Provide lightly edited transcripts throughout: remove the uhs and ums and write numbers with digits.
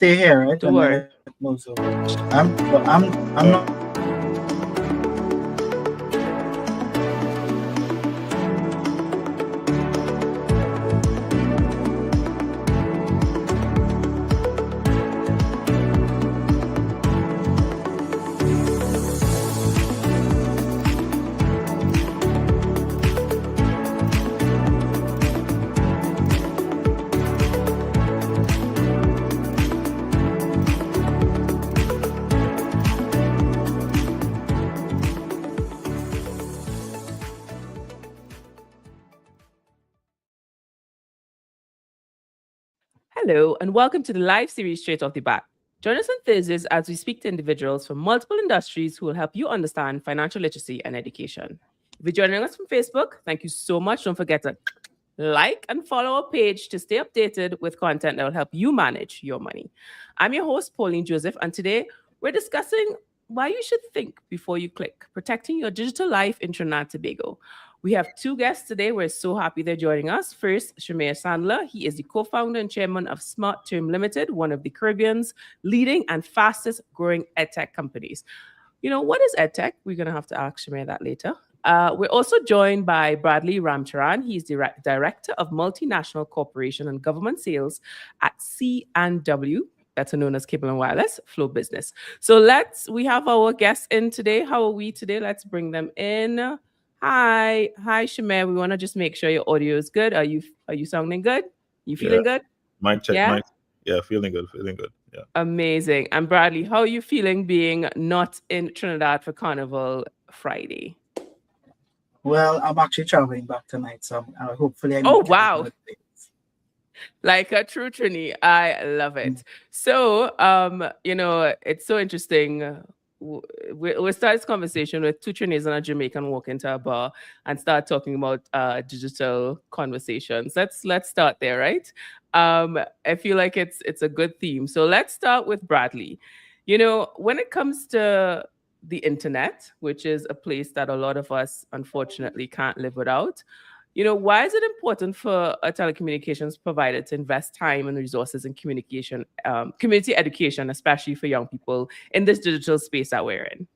stay here, right? Don't And then worry. it moves over. I'm not. Hello, and welcome to the live series Straight Off the Bat. Join us on Thursdays as we speak to individuals from multiple industries who will help you understand financial literacy and education. If you're joining us from Facebook, thank you so much. Don't forget to like and follow our page to stay updated with content that will help you manage your money. I'm your host, Pauline Joseph, and today we're discussing why you should think before you click, protecting your digital life in Trinidad Tobago. We have two guests today. We're so happy they're joining us. First, Shamir Sandler. He is the co-founder and chairman of SmartTerm Limited, one of the Caribbean's leading and fastest growing EdTech companies. You know, what is EdTech? We're going to have to ask Shamir that later. We're also joined by Bradley Ramcharan. He's the Director of Multinational Corporation and Government Sales at C&W, better known as Cable and Wireless, Flow Business. So we have our guests in today. How are we today? Let's bring them in. Hi, Shamir. We want to just make sure your audio is good. Are you sounding good? You feeling good? Mic check. Yeah? Yeah, feeling good. Yeah. Amazing. And Bradley, how are you feeling being not in Trinidad for Carnival Friday? Well, I'm actually traveling back tonight, so hopefully I. Oh wow! Like a true Trini, I love it. So, it's so interesting. We start this conversation with two Trinis and a Jamaican walk into a bar and start talking about digital conversations. Let's start there, right? I feel like it's a good theme. So let's start with Bradley. You know, when it comes to the internet, which is a place that a lot of us unfortunately can't live without, you know, why is it important for a telecommunications provider to invest time and resources in communication, community education, especially for young people in this digital space that we're in?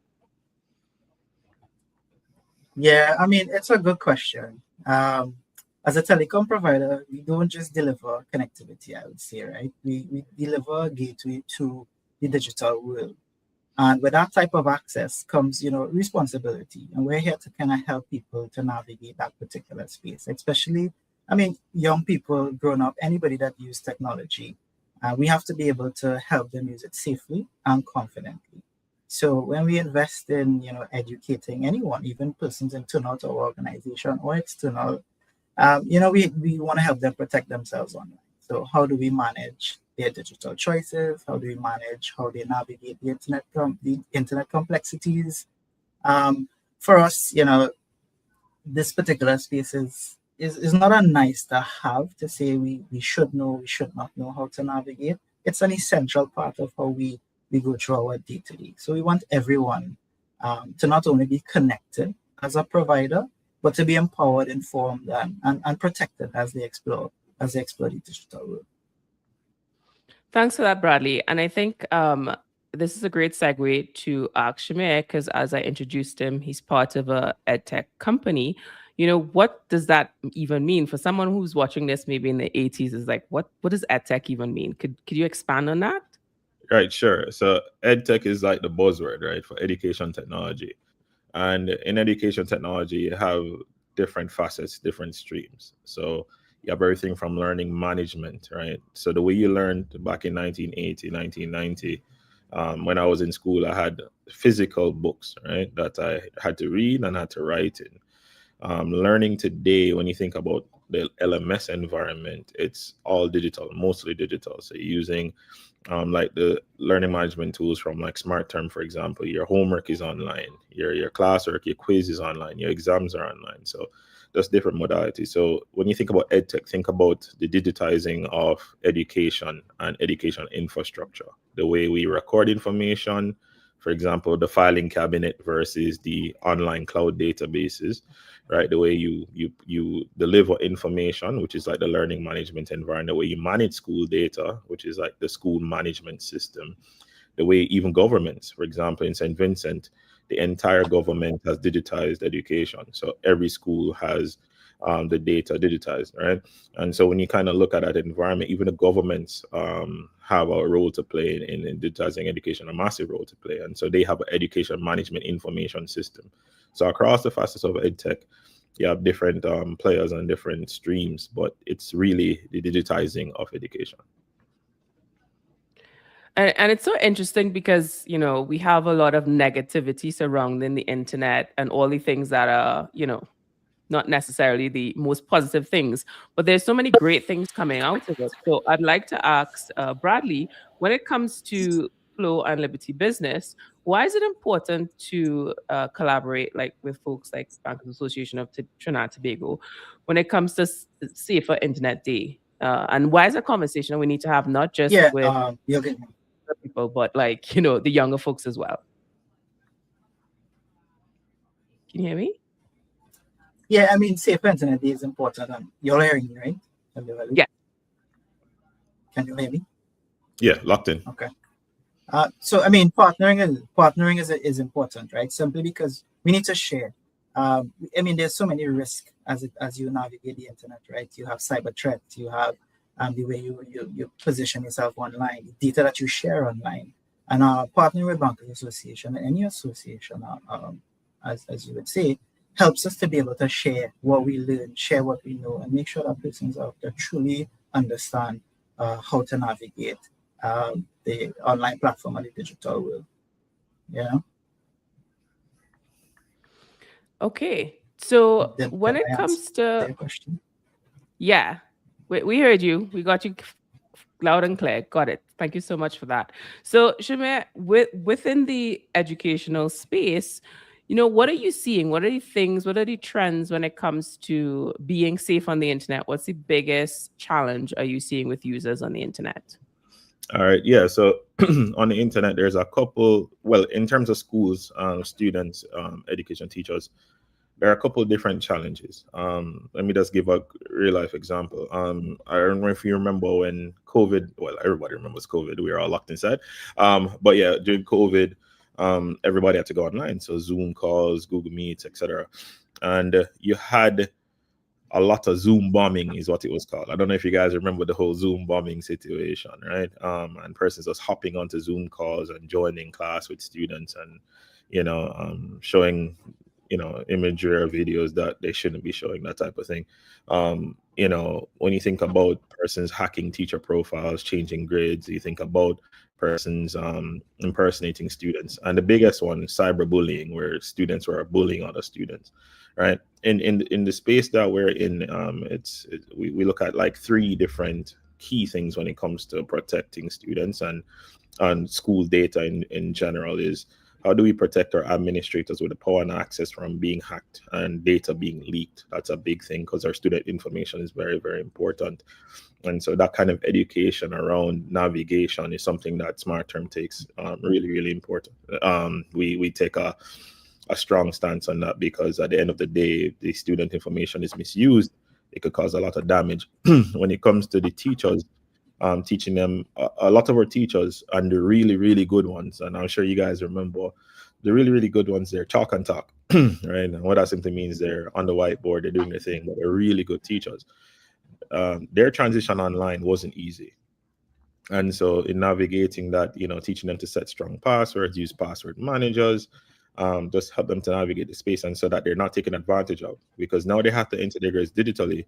Yeah, I mean, it's a good question. As a telecom provider, we don't just deliver connectivity, I would say, right? We deliver a gateway to the digital world. And with that type of access comes, responsibility. And we're here to kind of help people to navigate that particular space, especially, I mean, young people growing up, anybody that use technology. We have to be able to help them use it safely and confidently. So when we invest in, educating anyone, even persons internal to our organization or external, we want to help them protect themselves online. So how do we manage their digital choices? How do we manage how they navigate the internet complexities? For us, this particular space is not a nice to have to say we should know, we should not know how to navigate. It's an essential part of how we go through our day-to-day. So we want everyone to not only be connected as a provider, but to be empowered, informed, and protected as they explore the digital world. Thanks for that, Bradley. And I think this is a great segue to ask Shamir, because as I introduced him, he's part of a EdTech company. You know, what does that even mean? For someone who's watching this maybe in the 80s, is like, what does EdTech even mean? Could you expand on that? Right, sure. So EdTech is like the buzzword, right, for education technology. And in education technology, you have different facets, different streams. So you have everything from learning management, right? So the way you learned back in 1980, 1990, when I was in school, I had physical books, right, that I had to read and had to write in. Learning today, when you think about the LMS environment, it's all digital, mostly digital. So using like the learning management tools from like SmartTerm, for example, your homework is online, your classwork, your quiz is online, your exams are online. So there's different modalities. So when you think about EdTech, think about the digitizing of education and education infrastructure, the way we record information For example, the filing cabinet versus the online cloud databases, right? The way you deliver information, which is like the learning management environment, the way you manage school data, which is like the school management system, the way even governments, for example, in St. Vincent, the entire government has digitized education. So every school has the data digitized, right? And so when you kind of look at that environment, even the governments have a role to play in digitizing education, a massive role to play. And so they have an education management information system. So across the facets of EdTech, you have different players and different streams, but it's really the digitizing of education. And it's so interesting because, you know, we have a lot of negativity surrounding the internet and all the things that are, you know, not necessarily the most positive things, but there's so many great things coming out of it. So I'd like to ask Bradley, when it comes to Flow and Liberty Business, why is it important to collaborate like with folks like Bankers Association of Trinidad Tobago when it comes to Safer Internet Day? And why is a conversation we need to have not just with people, but like, you know, the younger folks as well? Can you hear me? Yeah, I mean, Safer Internet Day is important. You're hearing me, right? Yeah. Can you hear me? Yeah, locked in. Okay. So I mean, partnering is important, right? Simply because we need to share. I mean, there's so many risks as you navigate the internet, right? You have cyber threats, you have the way you position yourself online, the data that you share online, and partnering with Bankers Association and any association, as you would say, helps us to be able to share what we learn, share what we know, and make sure that persons out there truly understand how to navigate the online platform and the digital world. Yeah. Okay. So when it comes to your question, yeah, we heard you. We got you loud and clear. Got it. Thank you so much for that. So Shamir, within the educational space, you know, what are you seeing? What are the things? What are the trends when it comes to being safe on the internet? What's the biggest challenge are you seeing with users on the internet? All right. Yeah. So on the internet, there's a couple, well, in terms of schools, students, education teachers, there are a couple of different challenges. Let me just give a real life example. I don't know if you remember when COVID, well, everybody remembers COVID. We were all locked inside. But yeah, during COVID, everybody had to go online. So Zoom calls, Google Meets, etc. And you had a lot of Zoom bombing is what it was called. I don't know if you guys remember the whole Zoom bombing situation, right? And persons just hopping onto Zoom calls and joining class with students and, you know, showing, you know, imagery or videos that they shouldn't be showing, that type of thing. You know, when you think about persons hacking teacher profiles, changing grades, you think about persons impersonating students. And the biggest one, cyberbullying, where students were bullying other students, right? In the space that we're in, we look at like 3 different key things when it comes to protecting students and school data in general is, how do we protect our administrators with the power and access from being hacked and data being leaked? That's a big thing because our student information is very, very important. And so that kind of education around navigation is something that SmartTerm takes really, really important. We take a strong stance on that because at the end of the day, if the student information is misused, it could cause a lot of damage. When it comes to the teachers, teaching them, a lot of our teachers and the really, really good ones, and I'm sure you guys remember, the really, really good ones, they're chalk and talk, right? And what that simply means, they're on the whiteboard, they're doing their thing, but they're really good teachers. Their transition online wasn't easy. And so in navigating that, you know, teaching them to set strong passwords, use password managers, just help them to navigate the space and so that they're not taken advantage of, because now they have to enter their grades digitally.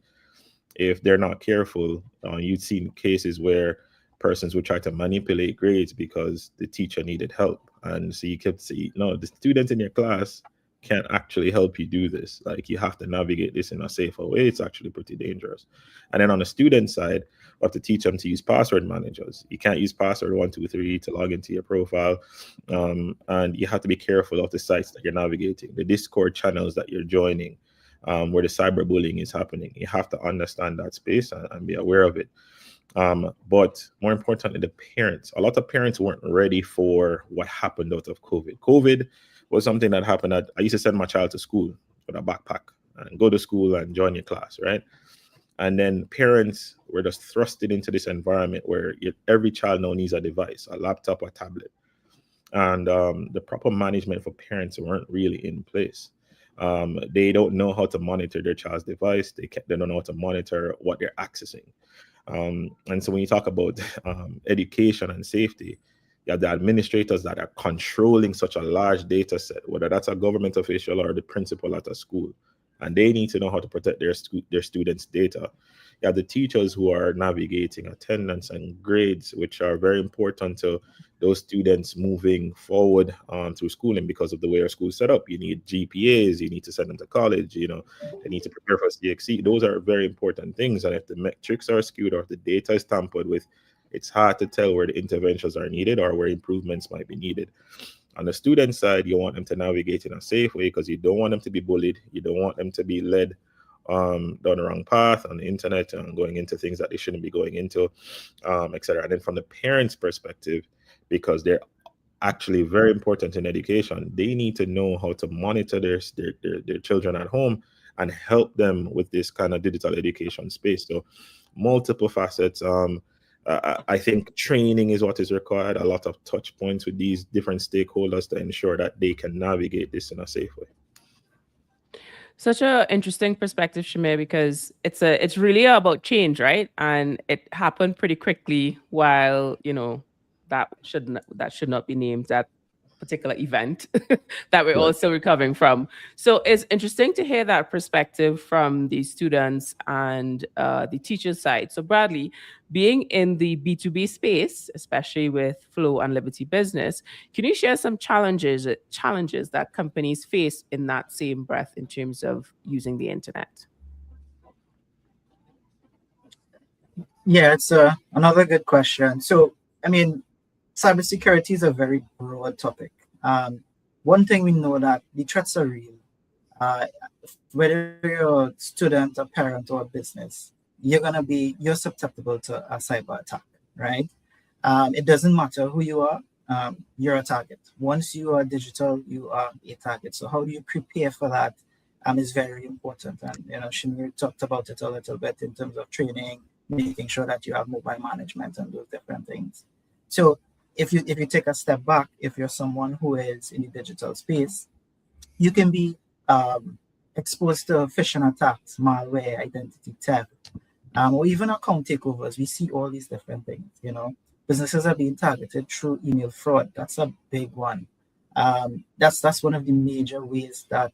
If they're not careful, you've seen cases where persons would try to manipulate grades because the teacher needed help. And so you kept saying, no, the students in your class can't actually help you do this. Like, you have to navigate this in a safer way. It's actually pretty dangerous. And then on the student side, we have to teach them to use password managers. You can't use password 123 to log into your profile. And you have to be careful of the sites that you're navigating, the Discord channels that you're joining, where the cyberbullying is happening. You have to understand that space and be aware of it. But more importantly, the parents. A lot of parents weren't ready for what happened out of COVID. COVID was something that happened. I used to send my child to school with a backpack and go to school and join your class, right? And then parents were just thrusted into this environment where every child now needs a device, a laptop, a tablet. And the proper management for parents weren't really in place. They don't know how to monitor their child's device. They don't know how to monitor what they're accessing. And so when you talk about education and safety, you have the administrators that are controlling such a large data set, whether that's a government official or the principal at a school, and they need to know how to protect their students' data. You have the teachers who are navigating attendance and grades, which are very important to those students moving forward through schooling because of the way our school is set up. You need GPAs, you need to send them to college, they need to prepare for CXC. Those are very important things. And if the metrics are skewed or if the data is tampered with, it's hard to tell where the interventions are needed or where improvements might be needed. On the student side, you want them to navigate in a safe way because you don't want them to be bullied. You don't want them to be led down the wrong path on the internet and going into things that they shouldn't be going into, etc. And then from the parents' perspective, because they're actually very important in education, they need to know how to monitor their children at home and help them with this kind of digital education space. So multiple facets. I think training is what is required, a lot of touch points with these different stakeholders to ensure that they can navigate this in a safe way. Such an interesting perspective, Shamir, because it's really about change, right? And it happened pretty quickly while, that should not be named, that particular event that we're all still recovering from. So it's interesting to hear that perspective from the students and the teachers' side. So Bradley, being in the B2B space, especially with Flow and Liberty Business, can you share some challenges that companies face in that same breath in terms of using the internet? Yeah, it's another good question. So, cybersecurity is a very broad topic. One thing we know that the threats are real. Whether you're a student, a parent, or a business, you're susceptible to a cyber attack, right? It doesn't matter who you are, you're a target. Once you are digital, you are a target. So how do you prepare for that is very important. And Shamir talked about it a little bit in terms of training, making sure that you have mobile management and those different things. So if you take a step back, if you're someone who is in the digital space, you can be exposed to phishing attacks, malware, identity theft, or even account takeovers. We see all these different things. Businesses are being targeted through email fraud. That's a big one. That's one of the major ways that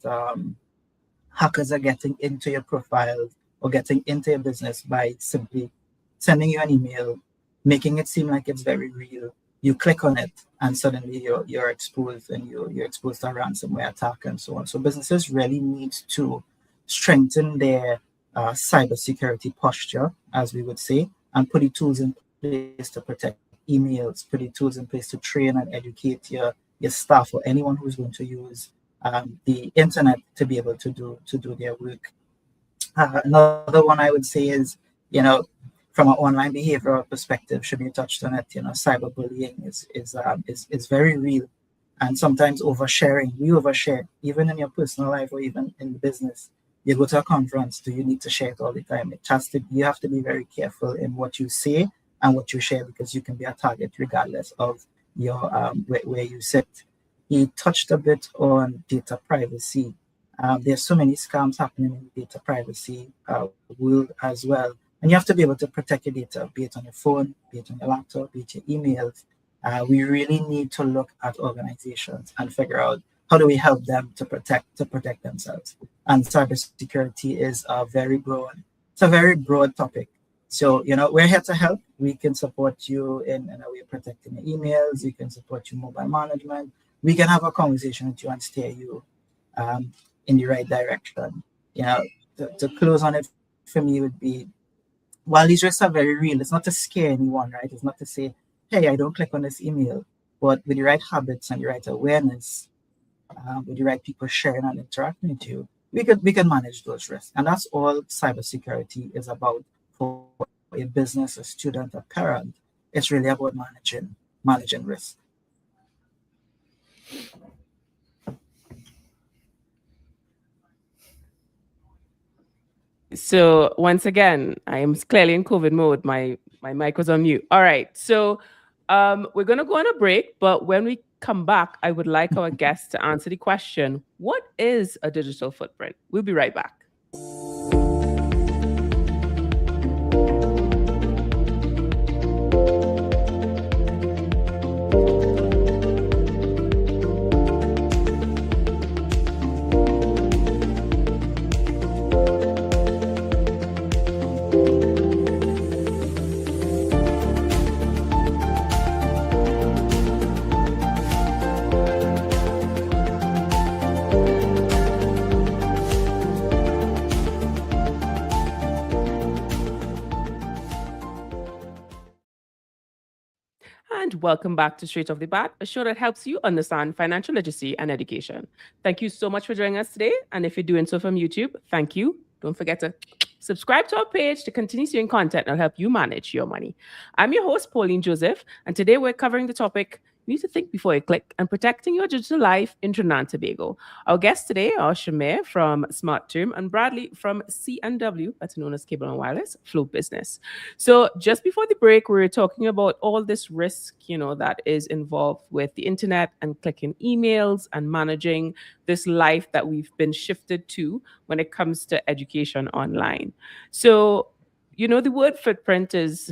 hackers are getting into your profile or getting into your business by simply sending you an email, making it seem like it's very real. You click on it and suddenly you're exposed and you're exposed to a ransomware attack and so on. So businesses really need to strengthen their cybersecurity posture, as we would say, and put the tools in place to protect emails, put the tools in place to train and educate your staff or anyone who's going to use the internet to be able to do their work. Another one I would say is, from an online behavioral perspective, Shamir touched on it. Cyberbullying is very real, and sometimes oversharing. We overshare, even in your personal life or even in business. You go to a conference, do you need to share it all the time? You have to be very careful in what you say and what you share because you can be a target regardless of your where you sit. He touched a bit on data privacy. There's so many scams happening in the data privacy world as well. And you have to be able to protect your data, be it on your phone, be it on your laptop, be it your emails. We really need to look at organizations and figure out how do we help them to protect themselves. And cybersecurity is a very broad topic. So, we're here to help. We can support you in a way of protecting your emails. We can support you mobile management. We can have a conversation with you and steer you in the right direction. To close on it for me would be, while these risks are very real, it's not to scare anyone, right? It's not to say, hey, I don't click on this email. But with the right habits and the right awareness, with the right people sharing and interacting with you, we can manage those risks. And that's all cybersecurity is about for a business, a student, a parent, it's really about managing risk. So once again, I am clearly in COVID mode. My mic was on mute. All right. So we're gonna go on a break, but when we come back, I would like our guests to answer the question: what is a digital footprint? We'll be right back. And welcome back to Straight Off the Bat, a show that helps you understand financial literacy and education. Thank you so much for joining us today. And if you're doing so from YouTube, thank you. Don't forget to subscribe to our page to continue seeing content that will help you manage your money. I'm your host, Pauline Joseph, and today we're covering the topic: you need to think before you click, and protecting your digital life in Trinidad and Tobago. Our guests today are Shamir from SmartTerm and Bradley from C&W, better known as Cable and Wireless, Flow Business. So just before the break, we were talking about all this risk, that is involved with the internet and clicking emails and managing this life that we've been shifted to when it comes to education online. So the word footprint is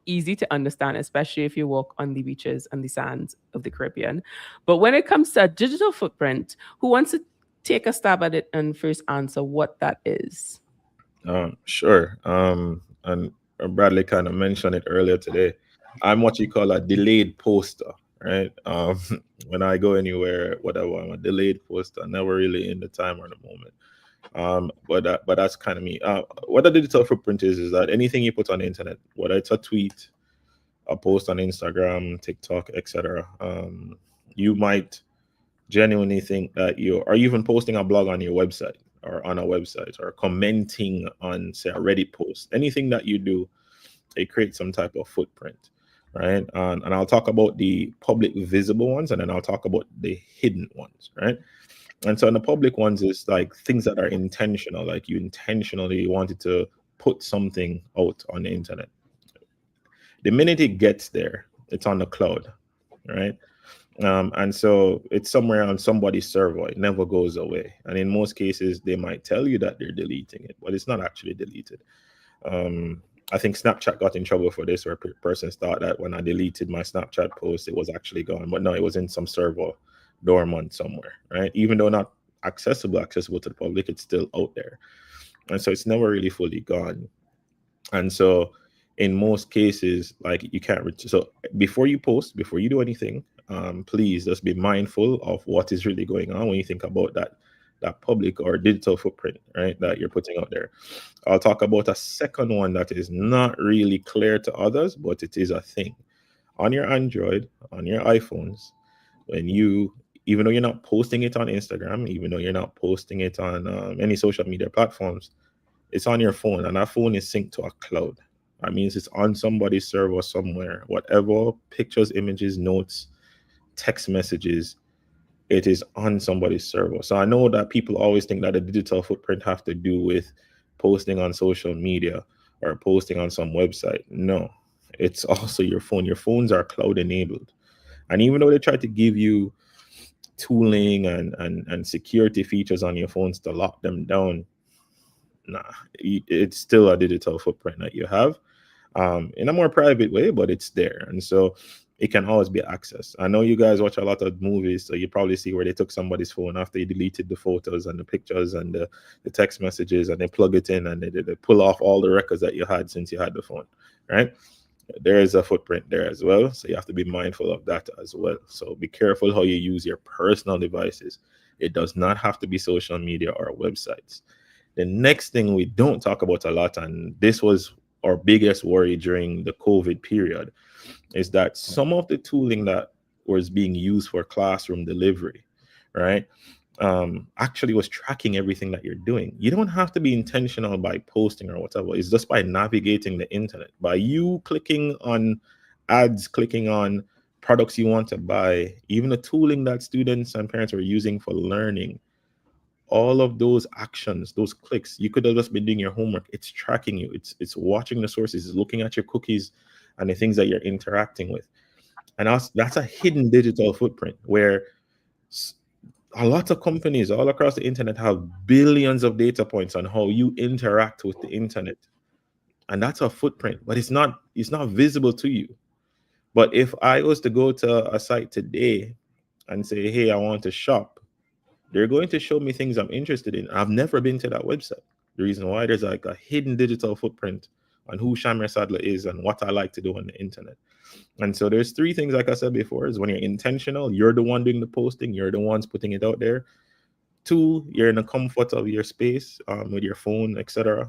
easy to understand, especially if you walk on the beaches and the sands of the Caribbean. But when it comes to a digital footprint, who wants to take a stab at it and first answer what that is? Sure. And Bradley kind of mentioned it earlier today. I'm what you call a delayed poster, right? When I go anywhere, whatever, I'm a delayed poster, never really in the time or the moment. But that's kind of me. What a digital footprint is that anything you put on the internet, whether it's a tweet, a post on Instagram, TikTok, etc., you might genuinely think that are you even posting a blog on your website or on a website, or commenting on, say, a Reddit post. Anything that you do, it creates some type of footprint, right? And I'll talk about the public visible ones, and then I'll talk about the hidden ones, right? And so in the public ones is like things that are intentional, like you intentionally wanted to put something out on the internet. The minute it gets there, it's on the cloud, right? And so it's somewhere on somebody's server. It never goes away. And in most cases, they might tell you that they're deleting it, but it's not actually deleted. I think Snapchat got in trouble for this, where persons thought that when I deleted my Snapchat post, it was actually gone. But no, it was in some server dormant somewhere, right? Even though not accessible to the public, it's still out there. And so it's never really fully gone. And so in most cases, like you can't so before you post, before you do anything, please just be mindful of what is really going on when you think about that public or digital footprint, right, that you're putting out there. I'll talk about a second one that is not really clear to others, but it is a thing. On your Android, on your iPhones, when even though you're not posting it on Instagram, even though you're not posting it on any social media platforms, it's on your phone, and that phone is synced to a cloud. That means it's on somebody's server somewhere. Whatever pictures, images, notes, text messages, it is on somebody's server. So I know that people always think that a digital footprint have to do with posting on social media or posting on some website. No, it's also your phone. Your phones are cloud enabled. And even though they try to give you tooling and security features on your phones to lock them down, it's still a digital footprint that you have in a more private way, but it's there. And so it can always be accessed. I know you guys watch a lot of movies, so you probably see where they took somebody's phone after they deleted the photos and the pictures and the text messages, and they plug it in and they pull off all the records that you had since you had the phone, right? There is a footprint there as well. So you have to be mindful of that as well. So be careful how you use your personal devices. It does not have to be social media or websites. The next thing we don't talk about a lot, and this was our biggest worry during the COVID period, is that some of the tooling that was being used for classroom delivery, right, actually was tracking everything that you're doing. You don't have to be intentional by posting or whatever. It's just by navigating the internet, by you clicking on ads, clicking on products you want to buy, even the tooling that students and parents are using for learning. All of those actions, those clicks, you could have just been doing your homework. It's tracking you. It's watching the sources, it's looking at your cookies and the things that you're interacting with. And that's a hidden digital footprint where a lot of companies all across the internet have billions of data points on how you interact with the internet. And that's a footprint, but it's not visible to you. But if I was to go to a site today and say, hey, I want to shop, they're going to show me things I'm interested in. I've never been to that website. The reason why, there's like a hidden digital footprint on who Shamir Sadler is and what I like to do on the internet. And so there's three things, like I said before, is when you're intentional, you're the one doing the posting, you're the ones putting it out there. Two, you're in the comfort of your space with your phone, etc.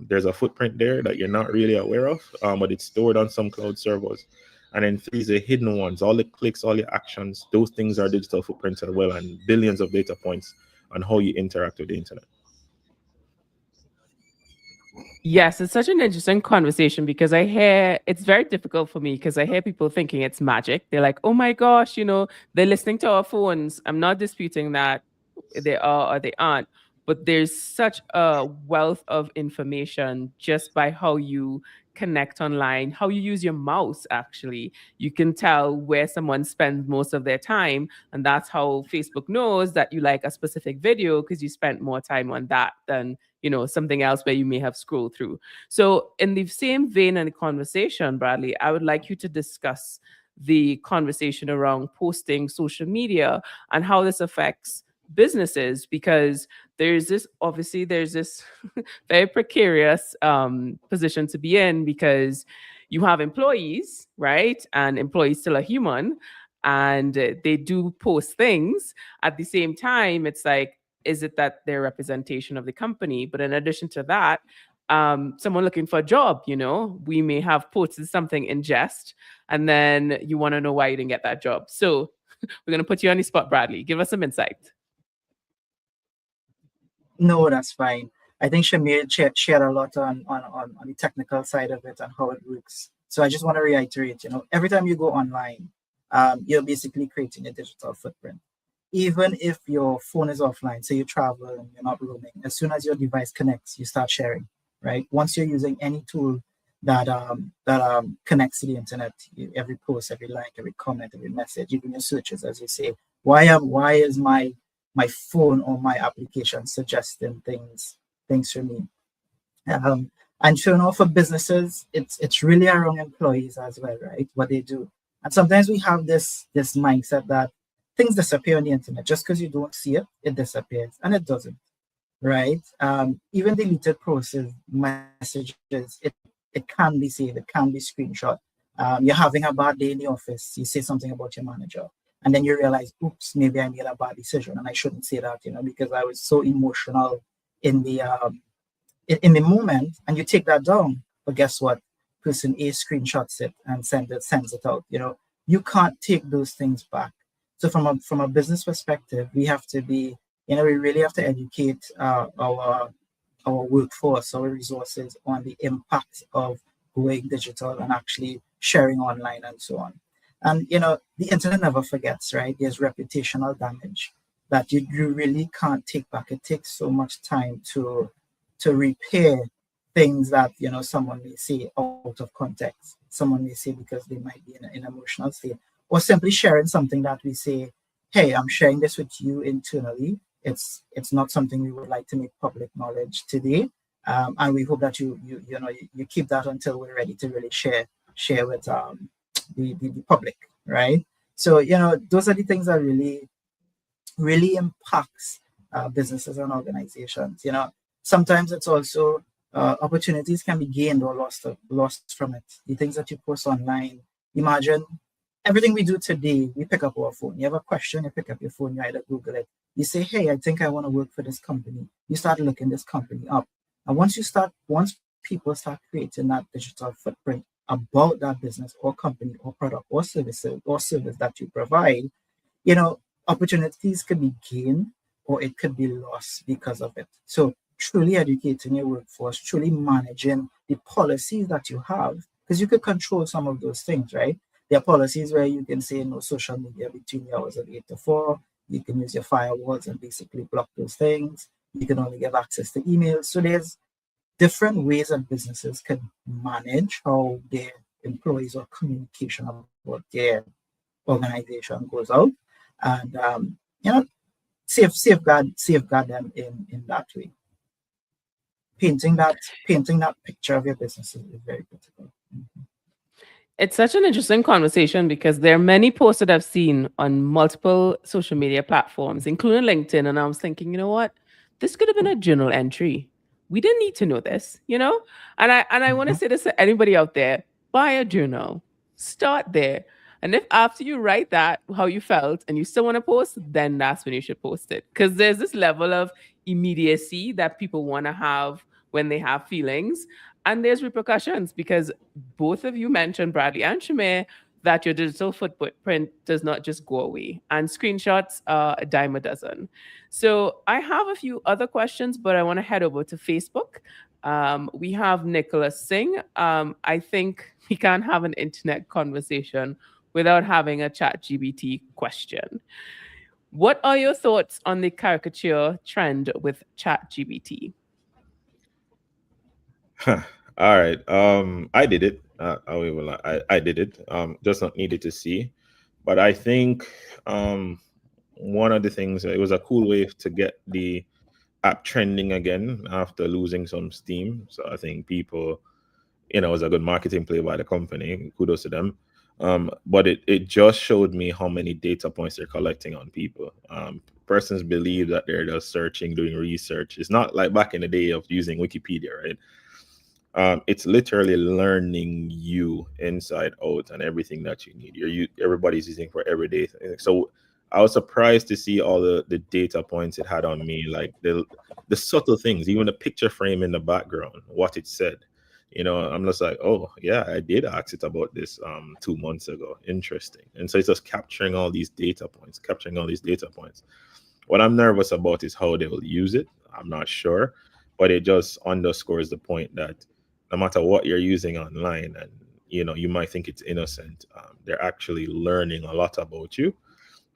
There's a footprint there that you're not really aware of, but it's stored on some cloud servers. And then three is the hidden ones, all the clicks, all the actions. Those things are digital footprints as well, and billions of data points on how you interact with the internet. Yes, it's such an interesting conversation because it's very difficult for me because I hear people thinking it's magic. They're like, oh my gosh, they're listening to our phones. I'm not disputing that they are or they aren't, but there's such a wealth of information just by how you connect online, how you use your mouse. Actually, you can tell where someone spends most of their time, and that's how Facebook knows that you like a specific video because you spent more time on that than something else where you may have scrolled through. So in the same vein and the conversation, Bradley, I would like you to discuss the conversation around posting, social media, and how this affects businesses, because there's this very precarious position to be in, because you have employees, right? And employees still are human, and they do post things. At the same time, it's like, is it that they're representation of the company? But in addition to that, someone looking for a job, we may have posted something in jest, and then you want to know why you didn't get that job. So we're going to put you on the spot, Bradley. Give us some insight. No, that's fine. I think Shamir shared a lot on the technical side of it and how it works. So I just want to reiterate, every time you go online, you're basically creating a digital footprint. Even if your phone is offline, so you travel and you're not roaming, as soon as your device connects, you start sharing, right? Once you're using any tool that connects to the internet, every post, every like, every comment, every message, even your searches, as you say, why is my phone or my application suggesting things for me? And sure enough, for businesses, it's really around employees as well, right? What they do. And sometimes we have this mindset that things disappear on the internet. Just because you don't see it, it disappears. And it doesn't, right? Even deleted process messages, it can be saved, it can be screenshot. You're having a bad day in the office, you say something about your manager, and then you realize, oops, maybe I made a bad decision and I shouldn't say that, because I was so emotional in the moment, and you take that down. But guess what? Person A screenshots it and sends it out. You can't take those things back. So from a business perspective, we have to be, we really have to educate our workforce, our resources on the impact of going digital and actually sharing online and so on. And the internet never forgets, right? There's reputational damage that you really can't take back. It takes so much time to repair things that someone may say out of context. Someone may say because they might be in an emotional state, or simply sharing something that we say, hey, I'm sharing this with you internally. It's not something we would like to make public knowledge today, and we hope that you keep that until we're ready to really share with the public, right? So those are the things that really impacts businesses and organizations. Sometimes it's also opportunities can be gained or lost from it. The things that you post online. Imagine everything we do today, we pick up our phone. You have a question, you pick up your phone, you either Google it. You say, hey, I think I want to work for this company. You start looking this company up. And once people start creating that digital footprint about that business or company or product or service that you provide, opportunities can be gained or it could be lost because of it. So truly educating your workforce, truly managing the policies that you have, because you could control some of those things, right? There are policies where you can say no social media between the hours of 8 to 4. You can use your firewalls and basically block those things. You can only give access to emails. So there's different ways that businesses can manage how their employees or communication about their organization goes out, and safeguard them in that way. Painting that picture of your business is very critical. Mm-hmm. It's such an interesting conversation because there are many posts that I've seen on multiple social media platforms, including LinkedIn. And I was thinking, you know what? This could have been a journal entry. We didn't need to know this, you know? And I want to say this to anybody out there, buy a journal. Start there. And if after you write that, how you felt, and you still want to post, then that's when you should post it. Because there's this level of immediacy that people want to have when they have feelings. And there's repercussions because both of you mentioned, Bradley and Shamir, that your digital footprint does not just go away. And screenshots are a dime a dozen. So I have a few other questions, but I want to head over to Facebook. We have Nicholas Singh. I think we can't have an internet conversation without having a ChatGPT question. What are your thoughts on the caricature trend with ChatGPT? All right. I did it. I did it. Just not needed to see, but I think one of the things, it was a cool way to get the app trending again after losing some steam. So I think people, it was a good marketing play by the company. Kudos to them. But it just showed me how many data points they're collecting on people. Persons believe that they're just searching, doing research. It's not like back in the day of using Wikipedia, right? It's literally learning you inside out and everything that you need. Everybody's using for everyday things. So I was surprised to see all the data points it had on me, like the subtle things, even the picture frame in the background, what it said. I'm just like, oh yeah, I did ask it about this 2 months ago. Interesting. And so it's just capturing all these data points. What I'm nervous about is how they will use it. I'm not sure, but it just underscores the point that no matter what you're using online, and you might think it's innocent, they're actually learning a lot about you.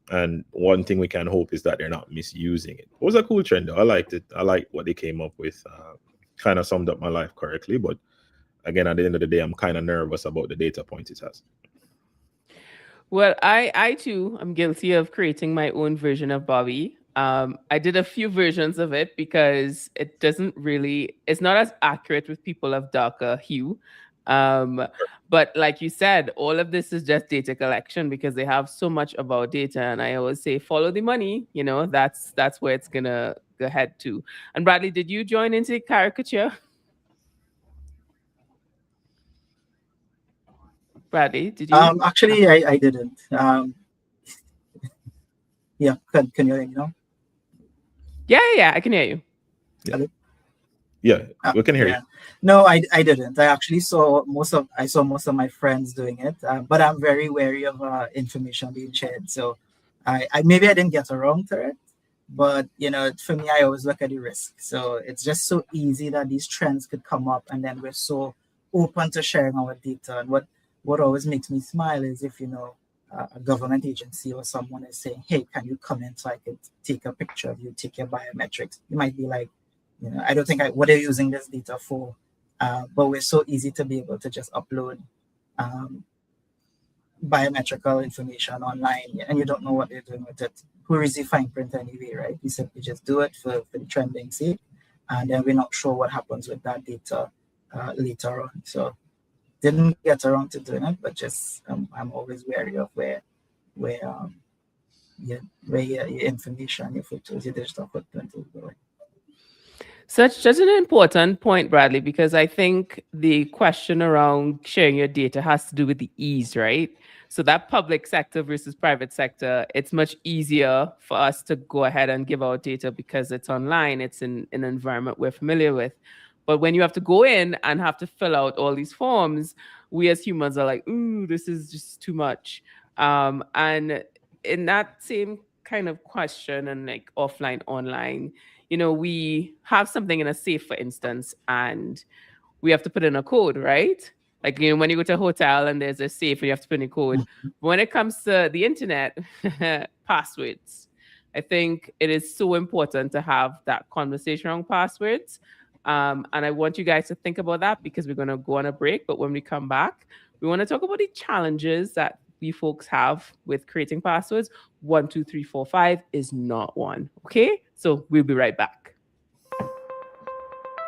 And one thing we can hope is that they're not misusing it. It was a cool trend though. I liked it. I liked what they came up with. Kind of summed up my life correctly, but again, at the end of the day, I'm kind of nervous about the data points it has. Well, I too am guilty of creating my own version of Bobby. I did a few versions of it because it's not as accurate with people of darker hue. But like you said, all of this is just data collection because they have so much about data. And I always say, follow the money, that's where it's gonna go head to. And Bradley, did you join into caricature? Bradley, did you? Actually, I didn't. Yeah, can you hear me now? Yeah, I can hear you. Yeah, we can hear you. No, I didn't. I actually saw most of my friends doing it, but I'm very wary of information being shared. So I maybe I didn't get around to it, but for me, I always look at the risk. So it's just so easy that these trends could come up, and then we're so open to sharing our data. And what always makes me smile is if a government agency or someone is saying, "Hey, can you come in so I could take a picture of you, take your biometrics?" You might be like, I don't think what are you using this data for? But we're so easy to be able to just upload biometrical information online, and you don't know what they're doing with it. Who is the fine print anyway, right? We simply just do it for the trending sake, and then we're not sure what happens with that data later on. So didn't get around to doing it, but just I'm always wary of where your information, your photos, your digital footprint is going. Such an important point, Bradley, because I think the question around sharing your data has to do with the ease, right? So that public sector versus private sector, it's much easier for us to go ahead and give our data because it's online, it's in an environment we're familiar with. But when you have to go in and have to fill out all these forms, we as humans are like, ooh, this is just too much. And in that same kind of question and like offline, online. We have something in a safe, for instance, and we have to put in a code, right? Like, when you go to a hotel and there's a safe and you have to put in a code. But when it comes to the internet, passwords, I think it is so important to have that conversation around passwords. And I want you guys to think about that because we're going to go on a break. But when we come back, we want to talk about the challenges that we folks have with creating passwords. 1, 2, 3, 4, 5 is not one. Okay? So we'll be right back.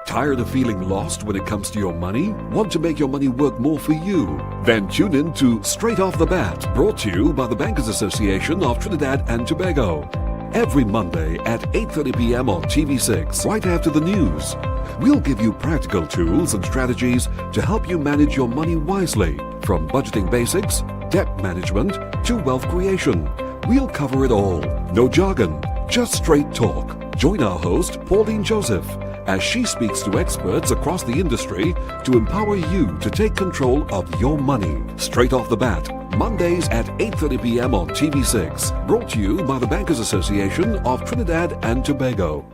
Tired of feeling lost when it comes to your money? Want to make your money work more for you? Then tune in to Straight Off the Bat, brought to you by the Bankers Association of Trinidad and Tobago. Every Monday at 8:30 p.m. on TV6, right after the news. We'll give you practical tools and strategies to help you manage your money wisely, from budgeting basics, debt management, to wealth creation. We'll cover it all. No jargon, just straight talk. Join our host, Pauline Joseph, as she speaks to experts across the industry to empower you to take control of your money. Straight Off the Bat, Mondays at 8:30 p.m. on TV6. Brought to you by the Bankers Association of Trinidad and Tobago.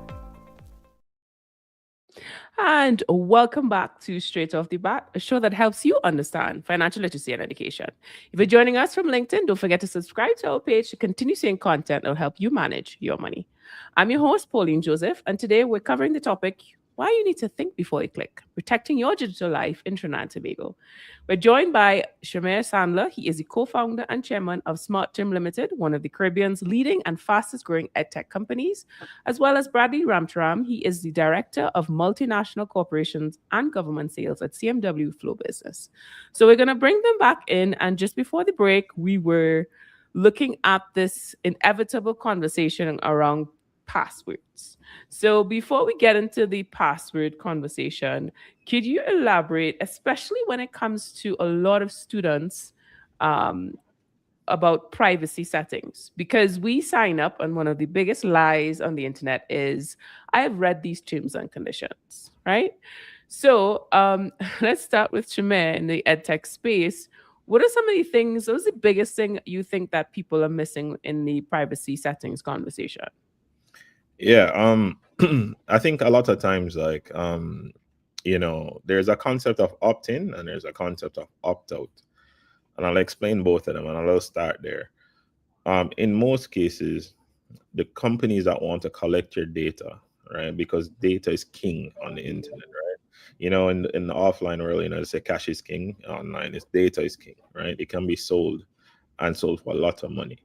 And welcome back to Straight Off the Bat, a show that helps you understand financial literacy and education. If you're joining us from LinkedIn, don't forget to subscribe to our page to continue seeing content that will help you manage your money. I'm your host, Pauline Joseph, and today we're covering the topic, why you need to think before you click, protecting your digital life in Trinidad and Tobago. We're joined by Shamir Sandler. He is the co-founder and chairman of SmartTerm Limited, one of the Caribbean's leading and fastest growing EdTech companies, as well as Bradley Ramcharan. He is the director of multinational corporations and government sales at CMW Flow Business. So we're going to bring them back in. And just before the break, we were looking at this inevitable conversation around passwords. So before we get into the password conversation, could you elaborate, especially when it comes to a lot of students, about privacy settings? Because we sign up, and one of the biggest lies on the internet is, I have read these terms and conditions, right? So let's start with Shamir in the EdTech space. What are some of the things, what is the biggest thing you think that people are missing in the privacy settings conversation? Yeah, I think a lot of times, like, there's a concept of opt-in and there's a concept of opt-out. And I'll explain both of them, and I'll start there. In most cases, the companies that want to collect your data, right? Because data is king on the internet, right? In the offline world, they say cash is king. Online, it's data is king, right? It can be sold and sold for a lot of money,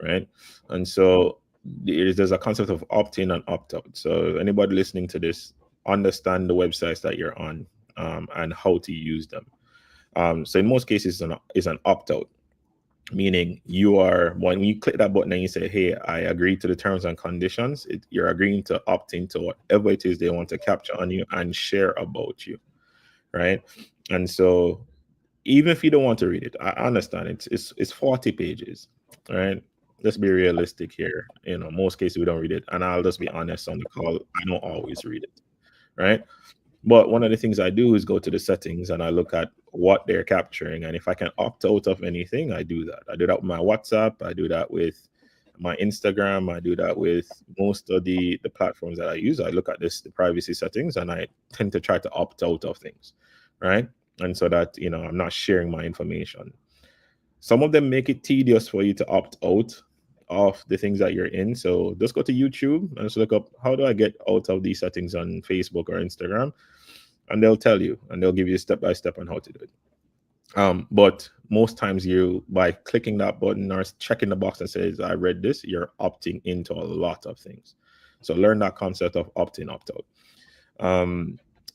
right? And so there's a concept of opt-in and opt-out. So anybody listening to this, understand the websites that you're on, and how to use them. So in most cases, it's an opt-out, meaning when you click that button and you say, hey, I agree to the terms and conditions, you're agreeing to opt into whatever it is they want to capture on you and share about you, right? And so even if you don't want to read it, I understand it's 40 pages, right? Let's be realistic here. Most cases we don't read it, and I'll just be honest on the call, I don't always read it, right? But one of the things I do is go to the settings and I look at what they're capturing, and if I can opt out of anything, I do that. I do that with my WhatsApp, I do that with my Instagram, I do that with most of the platforms that I use. I look at the privacy settings, and I tend to try to opt out of things, right? And so that I'm not sharing my information. Some of them make it tedious for you to opt out of the things that you're in. So just go to YouTube and just look up, how do I get out of these settings on Facebook or Instagram? And they'll tell you, and they'll give you step by step on how to do it. But most times by clicking that button or checking the box that says, I read this, you're opting into a lot of things. So learn that concept of opt-in, opt-out.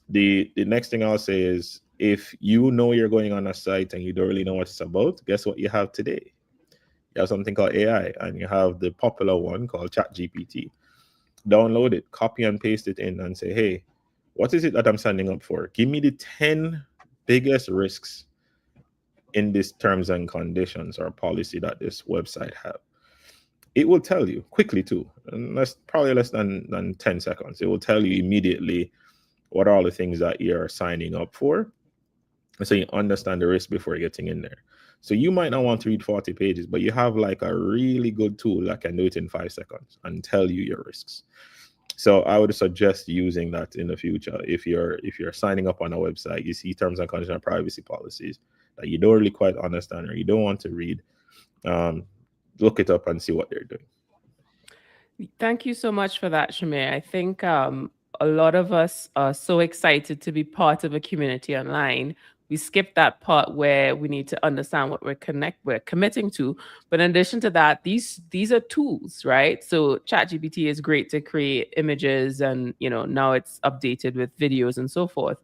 The next thing I'll say is, if you're going on a site and you don't really know what it's about, guess what you have today? You have something called AI, and you have the popular one called ChatGPT. Download it, copy and paste it in, and say, hey, what is it that I'm signing up for? Give me the 10 biggest risks in this terms and conditions or policy that this website have. It will tell you quickly too, and that's probably less than 10 seconds. It will tell you immediately what are all the things that you're signing up for. So you understand the risk before getting in there. So you might not want to read 40 pages, but you have like a really good tool that can do it in 5 seconds and tell you your risks. So I would suggest using that in the future. If you're signing up on a website, you see terms and conditions and privacy policies that you don't really quite understand or you don't want to read, look it up and see what they're doing. Thank you so much for that, Shamir. I think a lot of us are so excited to be part of a community online. We skip that part where we need to understand what we're committing to. But in addition to that, these are tools, right? So ChatGPT is great to create images, and now it's updated with videos and so forth.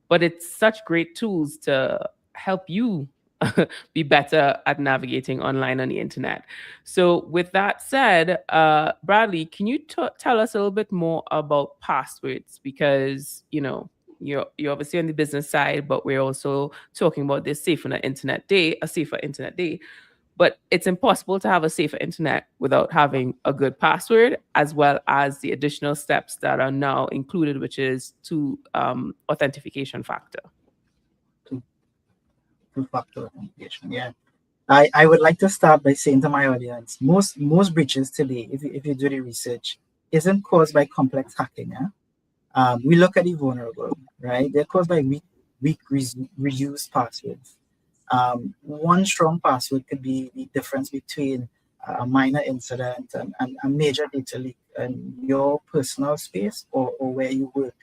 But it's such great tools to help you be better at navigating online on the internet. So with that said, Bradley, can you tell us a little bit more about passwords? Because, you're obviously on the business side, but we're also talking about this a safer internet day. But it's impossible to have a safer internet without having a good password, as well as the additional steps that are now included, which is authentication factor. Two-factor authentication, yeah. I would like to start by saying to my audience, most breaches today, if you do the research, isn't caused by complex hacking. Yeah? We look at the vulnerable, right? They're caused by weak reused passwords. One strong password could be the difference between a minor incident and a major data leak in your personal space or where you work.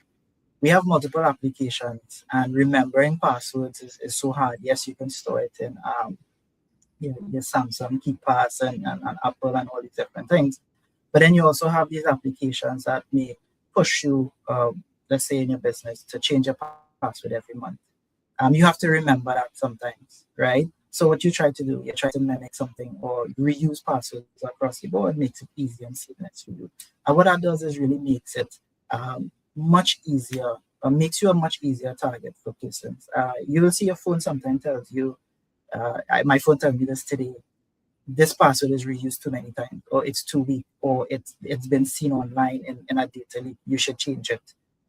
We have multiple applications, and remembering passwords is so hard. Yes, you can store it in your Samsung KeePass and Apple and all these different things. But then you also have these applications that may push you, let's say in your business, to change your password every month. You have to remember that sometimes, right? So what you try to do, you try to mimic something or reuse passwords across the board, makes it easy and seamless for you. And what that does is really makes it much easier, makes you a much easier target for persons. You will see your phone sometimes tells you, my phone tells me this today, this password is reused too many times, or it's too weak, or it's been seen online in a data leak, you should change it,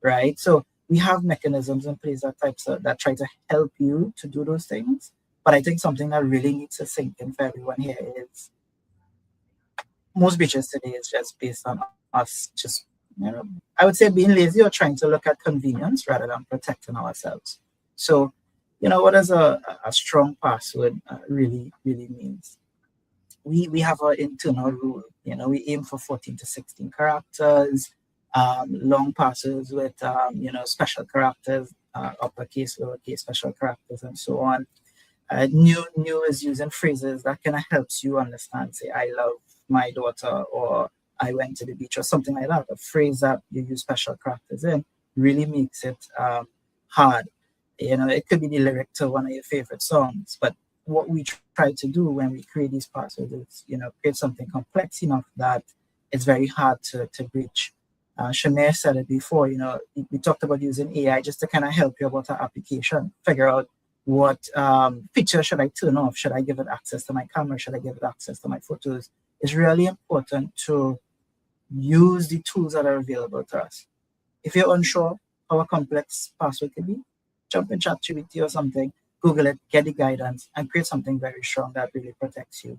right? So we have mechanisms in place that try to help you to do those things. But I think something that really needs to sink in for everyone here is most breaches today is just based on us just, I would say being lazy or trying to look at convenience rather than protecting ourselves. So, what does a strong password really means? We have our internal rule. We aim for 14 to 16 characters, long passwords with, special characters, uppercase, lowercase, special characters, and so on. New is using phrases that kind of helps you understand, say, I love my daughter, or I went to the beach, or something like that. A phrase that you use special characters in really makes it hard. It could be the lyric to one of your favorite songs, but what we try to do when we create these passwords is, create something complex enough that it's very hard to breach. Shamir said it before, we talked about using AI just to kind of help you about our application, figure out what feature should I turn off? Should I give it access to my camera? Should I give it access to my photos? It's really important to use the tools that are available to us. If you're unsure how a complex password can be, jump in ChatGPT or something, Google it, get the guidance, and create something very strong that really protects you.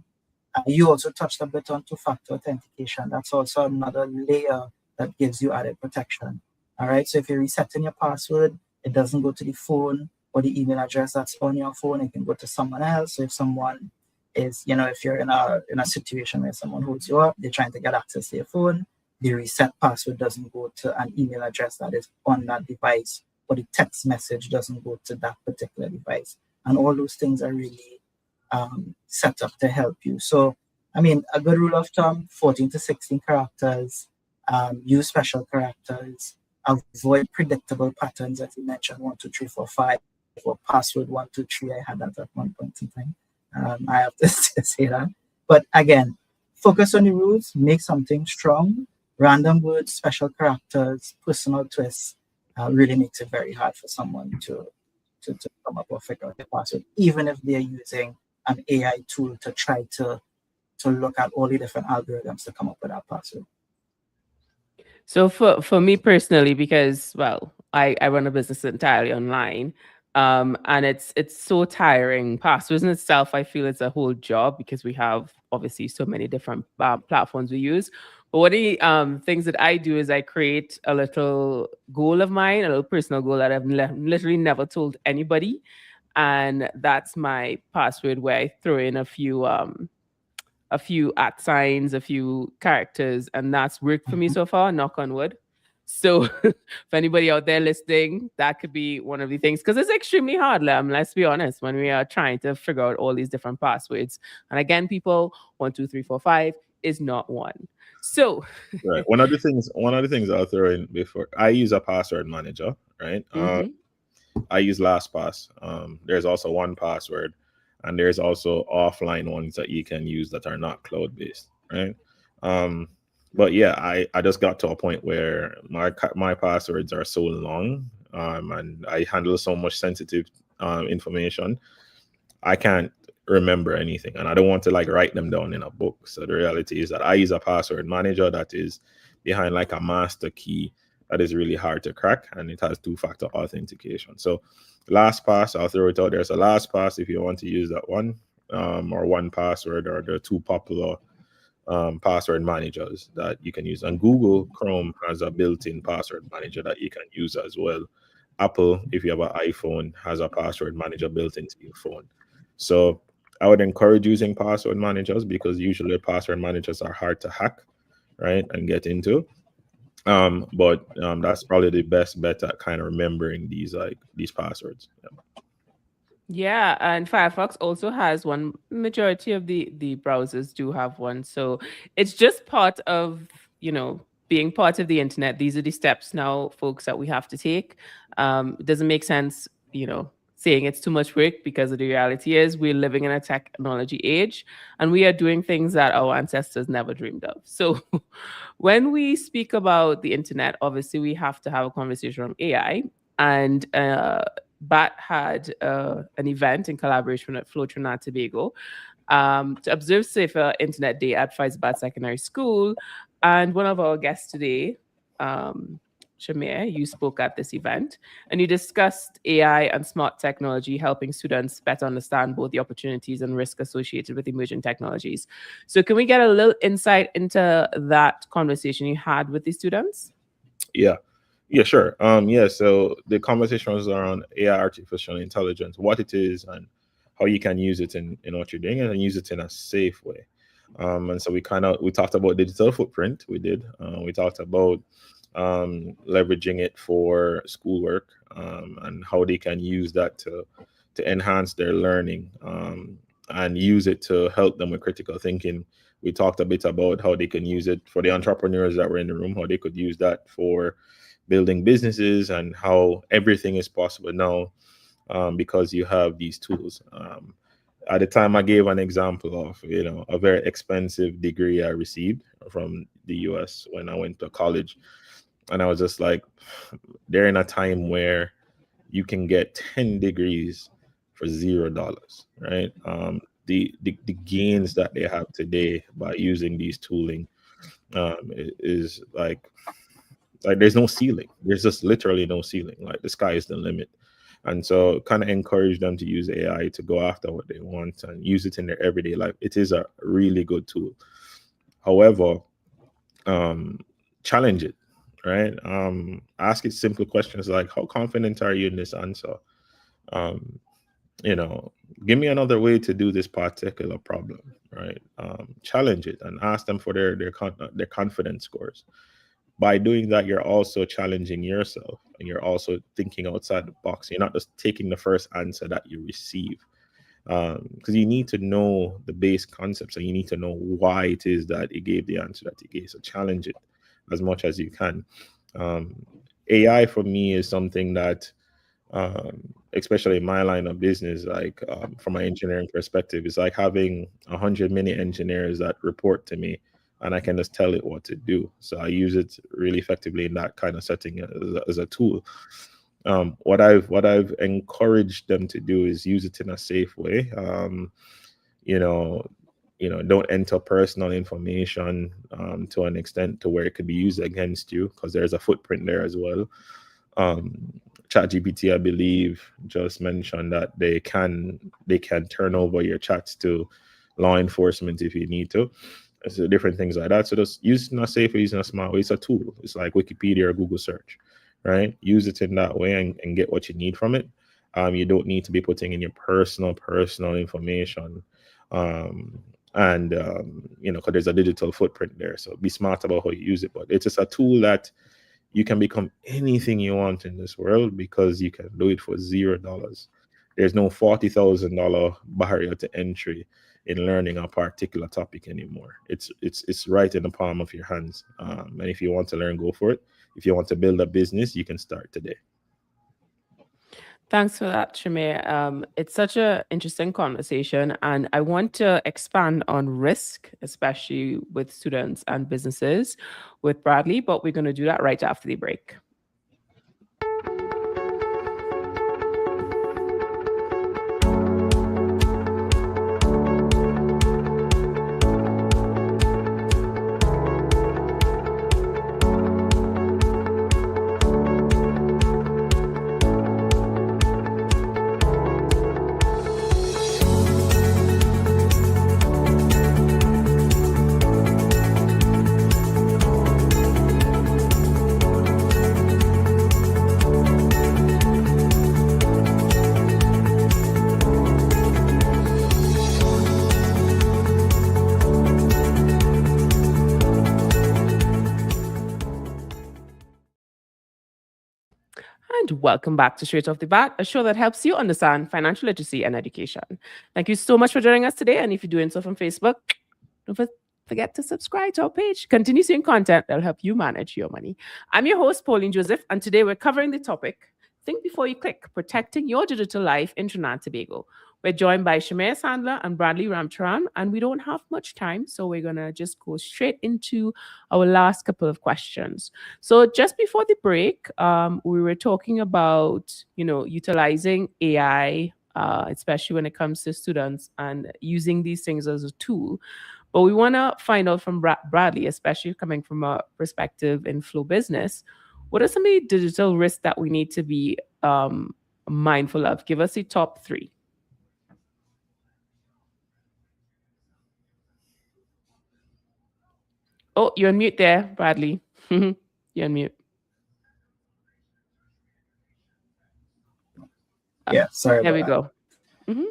You also touched a bit on two-factor authentication. That's also another layer that gives you added protection. All right, so if you're resetting your password, it doesn't go to the phone or the email address that's on your phone. It can go to someone else. So if someone is, if you're in a situation where someone holds you up, they're trying to get access to your phone, the reset password doesn't go to an email address that is on that device, or the text message doesn't go to that particular device. And all those things are really set up to help you. So, a good rule of thumb, 14 to 16 characters, use special characters, avoid predictable patterns, as you mentioned, 1, 2, 3, 4, 5, or password 1, 2, 3. I had that at one point in time. I have to say that. But again, focus on the rules, make something strong, random words, special characters, personal twists, really makes it very hard for someone to come up or figure out the password, even if they're using an AI tool to try to look at all the different algorithms to come up with that password. So for me personally, because, I run a business entirely online, And it's so tiring. Passwords in itself, I feel it's a whole job because we have obviously so many different platforms we use. But one of the things that I do is I create a little goal of mine, a little personal goal that I've literally never told anybody, and that's my password, where I throw in a few at signs, a few characters, and that's worked for me so far. Knock on wood. So if anybody out there listening, that could be one of the things, because it's extremely hard, let's be honest, when we are trying to figure out all these different passwords. And again, people, 1, 2, 3, 4, 5 is not one. So right. One of the things I'll throw in before, I use a password manager, right? I use LastPass. There's also 1Password, and there's also offline ones that you can use that are not cloud-based, right? But yeah, I just got to a point where my passwords are so long, and I handle so much sensitive information, I can't remember anything, and I don't want to like write them down in a book. So the reality is that I use a password manager that is behind like a master key that is really hard to crack, and it has 2-factor authentication. So LastPass, I'll throw it out. There's a LastPass if you want to use that one, or 1Password, or the 2 popular password managers that you can use. And Google Chrome has a built-in password manager that you can use as well. Apple, if you have an iPhone, has a password manager built into your phone. So I would encourage using password managers, because usually password managers are hard to hack, right, and get into. But that's probably the best bet at kind of remembering these passwords. Yeah, and Firefox also has one. Majority of the browsers do have one. So it's just part of, being part of the internet. These are the steps now, folks, that we have to take. It doesn't make sense, saying it's too much work, because the reality is we're living in a technology age, and we are doing things that our ancestors never dreamed of. So when we speak about the internet, obviously we have to have a conversation on AI. And BATT had an event in collaboration with Trinidad Tobago to observe Safer Internet Day at BATT Secondary School. And one of our guests today, Shamir, you spoke at this event, and you discussed AI and smart technology helping students better understand both the opportunities and risk associated with emerging technologies. So can we get a little insight into that conversation you had with the students? Yeah, sure. So the conversation was around AI, artificial intelligence, what it is and how you can use it in what you're doing, and use it in a safe way. And so we talked about digital footprint. We talked about leveraging it for schoolwork, and how they can use that to enhance their learning, and use it to help them with critical thinking. We talked a bit about how they can use it for the entrepreneurs that were in the room, how they could use that for building businesses, and how everything is possible now because you have these tools. At the time, I gave an example of a very expensive degree I received from the US when I went to college, and I was just like, they're in a time where you can get 10 degrees for $0, right? The gains that they have today by using these tooling is like there's no ceiling. There's just literally no ceiling. Like the sky is the limit. And so kind of encourage them to use AI to go after what they want and use it in their everyday life. It is a really good tool. However, challenge it, right? Ask it simple questions like, how confident are you in this answer? Give me another way to do this particular problem, right? Challenge it and ask them for their confidence scores. By doing that, you're also challenging yourself, and you're also thinking outside the box. You're not just taking the first answer that you receive, because you need to know the base concepts, and you need to know why it is that it gave the answer that it gave. So challenge it as much as you can. AI for me is something that, especially in my line of business, like from an engineering perspective, it's like having 100 mini engineers that report to me, and I can just tell it what to do. So I use it really effectively in that kind of setting as a tool. What I've encouraged them to do is use it in a safe way. Don't enter personal information to an extent to where it could be used against you, because there's a footprint there as well. ChatGPT, I believe, just mentioned that they can turn over your chats to law enforcement if you need to. So different things like that. So just use it in a safe way, using a smart way. It's a tool. It's like Wikipedia or Google search, right? Use it in that way and get what you need from it. You don't need to be putting in your personal information. Because there's a digital footprint there. So be smart about how you use it. But it's just a tool that you can become anything you want in this world because you can do it for $0. There's no $40,000 barrier to entry in learning a particular topic anymore. It's right in the palm of your hands. And if you want to learn, go for it. If you want to build a business, you can start today. Thanks for that, Shamir. It's such an interesting conversation, and I want to expand on risk, especially with students and businesses, with Bradley, but we're going to do that right after the break. And welcome back to Straight Off the Bat, a show that helps you understand financial literacy and education. Thank you so much for joining us today. And if you're doing so from Facebook, don't forget to subscribe to our page. Continue seeing content that'll help you manage your money. I'm your host, Pauline Joseph, and today we're covering the topic, Think Before You Click, Protecting Your Digital Life in Trinidad and Tobago. We're joined by Shamir Sandler and Bradley Ramcharan, and we don't have much time, so we're going to just go straight into our last couple of questions. So just before the break, we were talking about, utilizing AI, especially when it comes to students and using these things as a tool. But we want to find out from Bradley, especially coming from a perspective in flow business, what are some of the digital risks that we need to be mindful of? Give us the top 3. Oh, you're on mute there, Bradley. You're on mute. Yeah, sorry. There we go. Mm-hmm.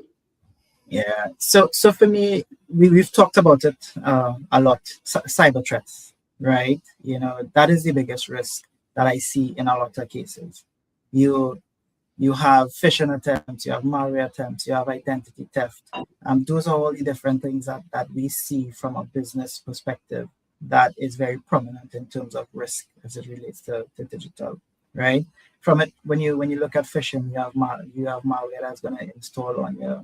Yeah. So for me, we've talked about it a lot. Cyber threats, right? That is the biggest risk that I see in a lot of cases. You have phishing attempts, you have malware attempts, you have identity theft. Those are all the different things that we see from a business perspective that is very prominent in terms of risk as it relates to digital, right? From it, when you look at phishing, you have malware that's going to install on your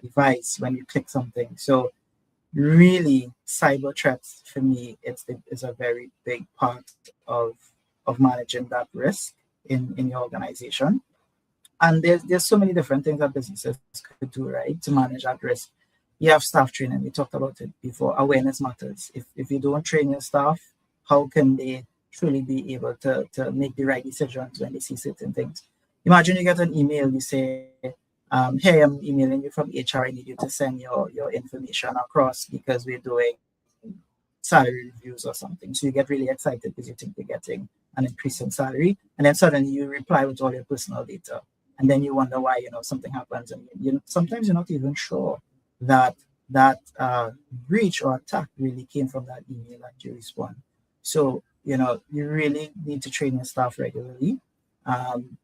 device when you click something. So really, cyber threats for me, it's a very big part of managing that risk in your organization. And there's so many different things that businesses could do, right, to manage that risk. You have staff training. We talked about it before. Awareness matters. If you don't train your staff, how can they truly be able to make the right decisions when they see certain things? Imagine you get an email, you say, hey, I'm emailing you from HR. I need you to send your information across because we're doing salary reviews or something. So you get really excited because you think you're getting an increase in salary. And then suddenly you reply with all your personal data. And then you wonder why, something happens. And sometimes you're not even sure that breach or attack really came from that email that you respond. So, you really need to train your staff regularly.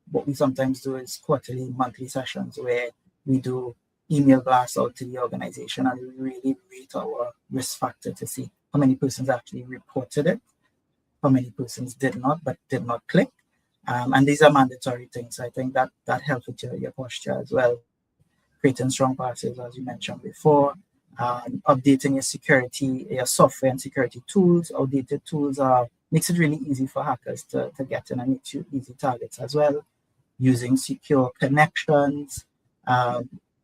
What we sometimes do is quarterly, monthly sessions where we do email blasts out to the organization and we really rate our risk factor to see how many persons actually reported it, how many persons did not click. And these are mandatory things. I think that helps with your posture as well. Creating strong passives, as you mentioned before, updating your security, your software and security tools. Outdated tools makes it really easy for hackers to get in and makes you easy targets as well. Using secure connections.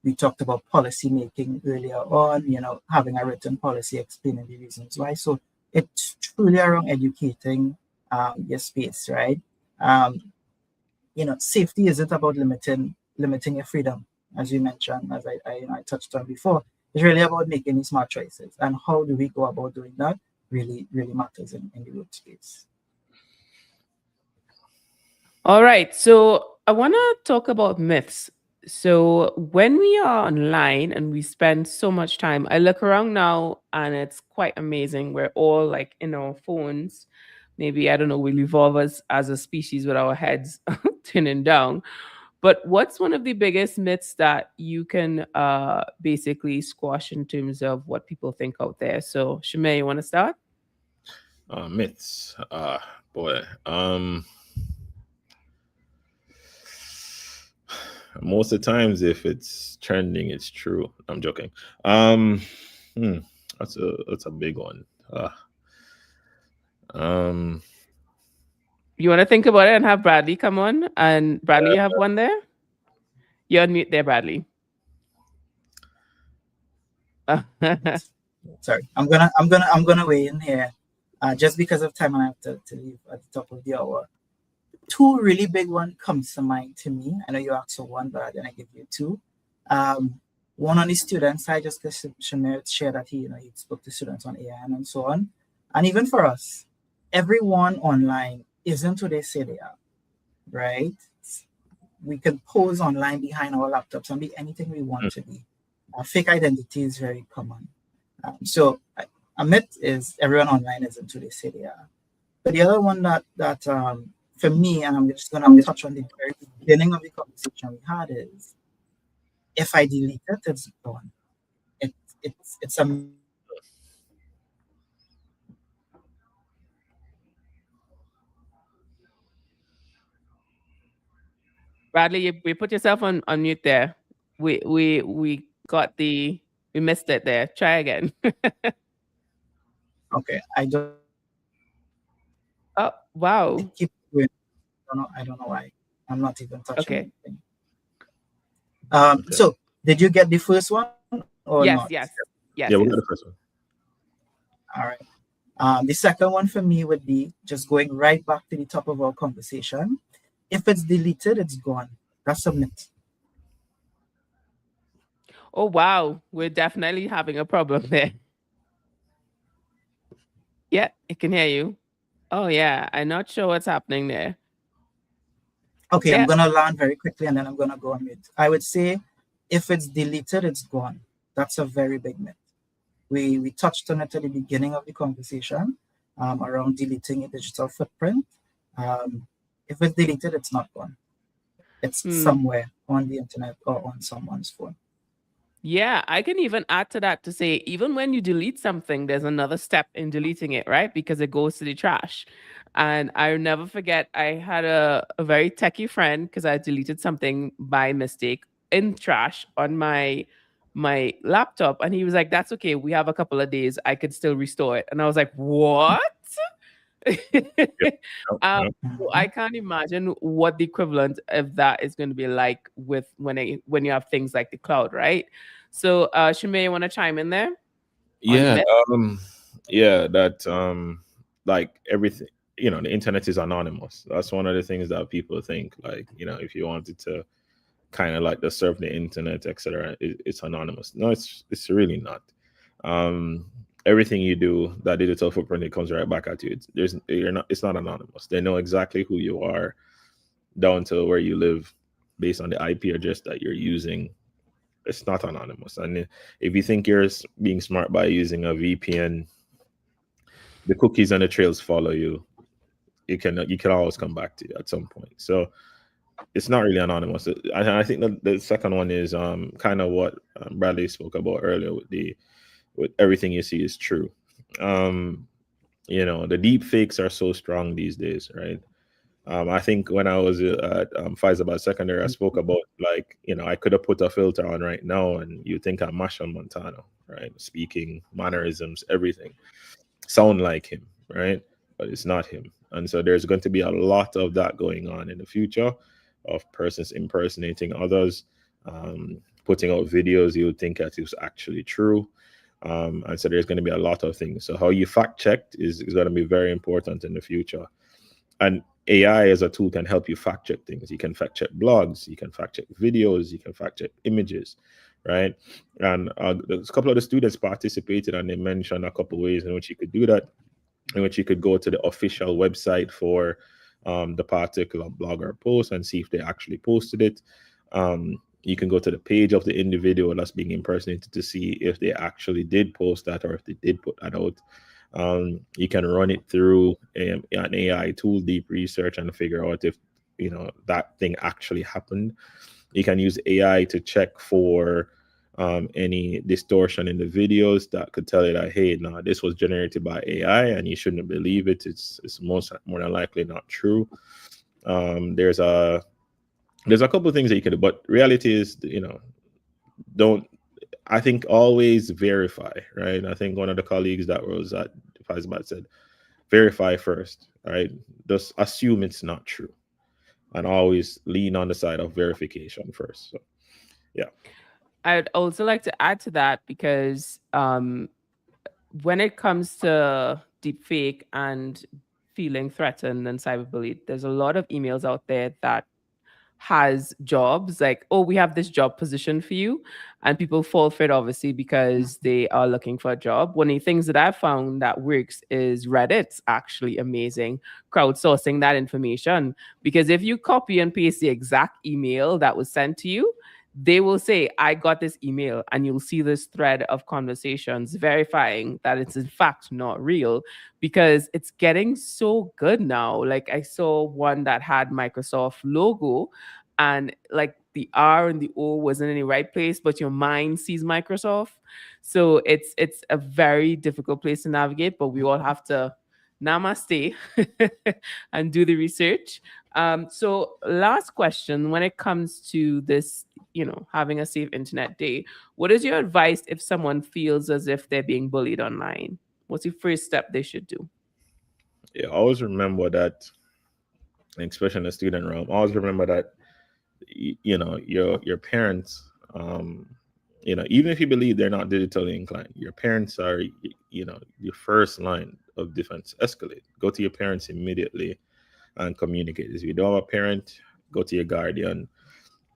We talked about policy making earlier on, having a written policy explaining the reasons why. So it's truly around educating your space, right? safety isn't about limiting your freedom, as you mentioned, as I touched on before. It's really about making these smart choices, and how do we go about doing that really matters in the workspace. All right. So I want to talk about myths. So when we are online and we spend so much time, I look around now and it's quite amazing. We're all like in our phones. Maybe, I don't know, we'll evolve as a species with our heads turning down. But what's one of the biggest myths that you can basically squash in terms of what people think out there? So Shamir, you want to start? Myths. Boy. Most of the times, if it's trending, it's true. I'm joking. That's a big one. You want to think about it and have Bradley come on? And Bradley, you have one there? You're on mute there, Bradley. Sorry, I'm gonna weigh in here, just because of time, and I have to leave at the top of the hour. Two really big ones comes to mind to me. I know you asked for one, but then I give you two. One on the student side, just because Shamir shared that he spoke to students on AI and so on, and even for us, everyone online isn't who they say they are, right? We can pose online behind our laptops and be anything we want to be. Fake identity is very common. So a myth is everyone online isn't who they say they are. But the other one that for me, and I'm just going to touch on the very beginning of the conversation we had, is if I delete it, it's gone. It's a Bradley, you put yourself on mute there. We missed it there. Try again. okay. I don't. Oh wow. Keep going. I don't know why. I'm not even touching anything. So did you get the first one or not? Yes. Yeah, we got the first one. All right. The second one for me would be just going right back to the top of our conversation. If it's deleted, it's gone. That's a myth. Oh wow, we're definitely having a problem there. Yeah, I can hear you. Oh yeah, I'm not sure what's happening there. Okay, Yeah. I'm gonna land very quickly and then I'm gonna go on mute. I would say if it's deleted, it's gone. That's a very big myth. We touched on it at the beginning of the conversation around deleting a digital footprint. If it's deleted, it's not gone. It's somewhere on the internet or on someone's phone. Yeah, I can even add to that to say, even when you delete something, there's another step in deleting it, right? Because it goes to the trash. And I'll never forget, I had a very techie friend because I deleted something by mistake in trash on my laptop. And he was like, that's okay. We have a couple of days. I could still restore it. And I was like, what? So I can't imagine what the equivalent of that is going to be like with when you have things like the cloud, right? So Shamir, you want to chime in there? Yeah, that like everything, the internet is anonymous. That's one of the things that people think, like, if you wanted to kind of like just surf the internet, etc., it's anonymous. No, it's really not. Everything you do, that digital footprint, it comes right back at you. It's not anonymous. They know exactly who you are, down to where you live, based on the IP address that you're using. It's not anonymous. And if you think you're being smart by using a VPN, the cookies and the trails follow you. You can always come back to you at some point. So it's not really anonymous. I think that the second one is kind of what Bradley spoke about earlier with everything you see is true. The deep fakes are so strong these days, right? I think when I was at Faizabad Secondary, I spoke about, like, I could have put a filter on right now and you think I'm Machel Montano, right? Speaking, mannerisms, everything sound like him, right? But it's not him. And so there's going to be a lot of that going on in the future, of persons impersonating others, putting out videos you would think that is actually true. And so there's going to be a lot of things. So how you fact checked is going to be very important in the future. And AI as a tool can help you fact check things. You can fact check blogs, you can fact check videos, you can fact check images, right? And there's a couple of the students participated, and they mentioned a couple ways in which you could do that, in which you could go to the official website for the particular blog or post and see if they actually posted it. You can go to the page of the individual that's being impersonated to see if they actually did post that or if they did put that out. You can run it through an AI tool, deep research, and figure out if that thing actually happened. You can use AI to check for any distortion in the videos that could tell you that, hey, no, this was generated by AI and you shouldn't believe it. It's more than likely not true. There's a couple of things that you can do, but reality is, I think always verify, right? I think one of the colleagues that was at FASBAT said, verify first, right? Just assume it's not true and always lean on the side of verification first. So, yeah. I'd also like to add to that because when it comes to deepfake and feeling threatened and cyberbullied, there's a lot of emails out there that has jobs like, oh, we have this job position for you, and people fall for it obviously because they are looking for a job. One of the things that I've found that works is Reddit's actually amazing crowdsourcing that information, because if you copy and paste the exact email that was sent to you, they will say, I got this email, and you'll see this thread of conversations verifying that it's in fact not real, because it's getting so good now. Like I saw one that had Microsoft logo, and like the R and the O wasn't in the right place, but your mind sees Microsoft. So it's a very difficult place to navigate, but we all have to namaste and do the research. So last question, when it comes to this, having a safe internet day, what is your advice if someone feels as if they're being bullied online? What's the first step they should do? Yeah, always remember that, especially in the student realm, always remember that, your parents, even if you believe they're not digitally inclined, your parents are, your first line of defense. Escalate. Go to your parents immediately and communicate. If you don't have a parent, go to your guardian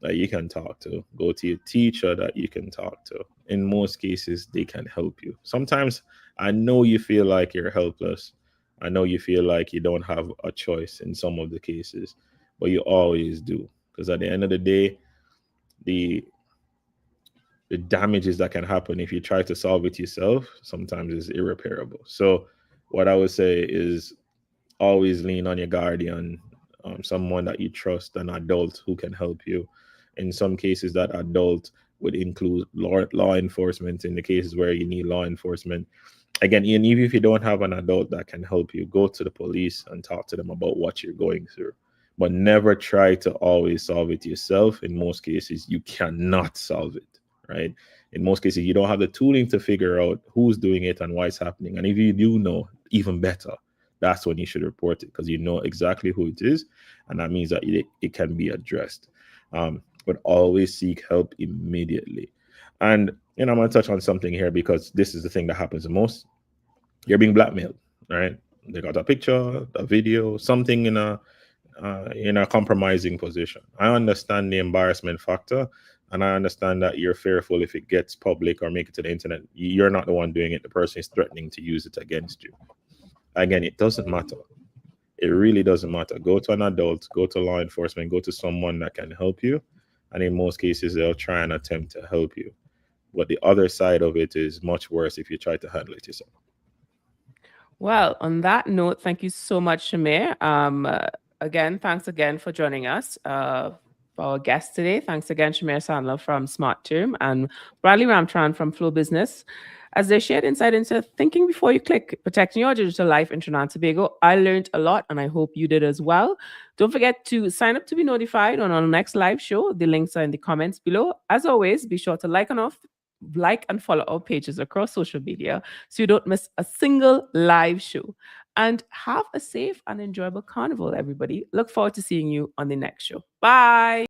that you can talk to. Go to your teacher that you can talk to. In most cases, they can help you. Sometimes I know you feel like you're helpless. I know you feel like you don't have a choice in some of the cases, but you always do. Because at the end of the day, the damages that can happen if you try to solve it yourself sometimes is irreparable. So what I would say is always lean on your guardian, someone that you trust, an adult who can help you. In some cases, that adult would include law enforcement in the cases where you need law enforcement. Again, even if you don't have an adult that can help you, go to the police and talk to them about what you're going through. But never try to always solve it yourself. In most cases, you cannot solve it, right? In most cases, you don't have the tooling to figure out who's doing it and why it's happening. And if you do know, even better, that's when you should report it, because you know exactly who it is. And that means that it can be addressed. But always seek help immediately. And, I'm going to touch on something here because this is the thing that happens the most. You're being blackmailed, right? They got a picture, a video, something in a compromising position. I understand the embarrassment factor, and I understand that you're fearful if it gets public or make it to the internet. You're not the one doing it. The person is threatening to use it against you. Again, it doesn't matter. It really doesn't matter. Go to an adult, go to law enforcement, go to someone that can help you. And in most cases, they'll try and attempt to help you. But the other side of it is much worse if you try to handle it yourself. Well, on that note, thank you so much, Shamir. Again, thanks again for joining us. For our guest today, thanks again, Shamir Sandler from SmartTerm and Bradley Ramcharan from Flow Business, as they shared insight into thinking before you click, protecting your digital life in Trinidad and Tobago. I learned a lot, and I hope you did as well. Don't forget to sign up to be notified on our next live show. The links are in the comments below. As always, be sure to like and follow our pages across social media so you don't miss a single live show. And have a safe and enjoyable carnival, everybody. Look forward to seeing you on the next show. Bye.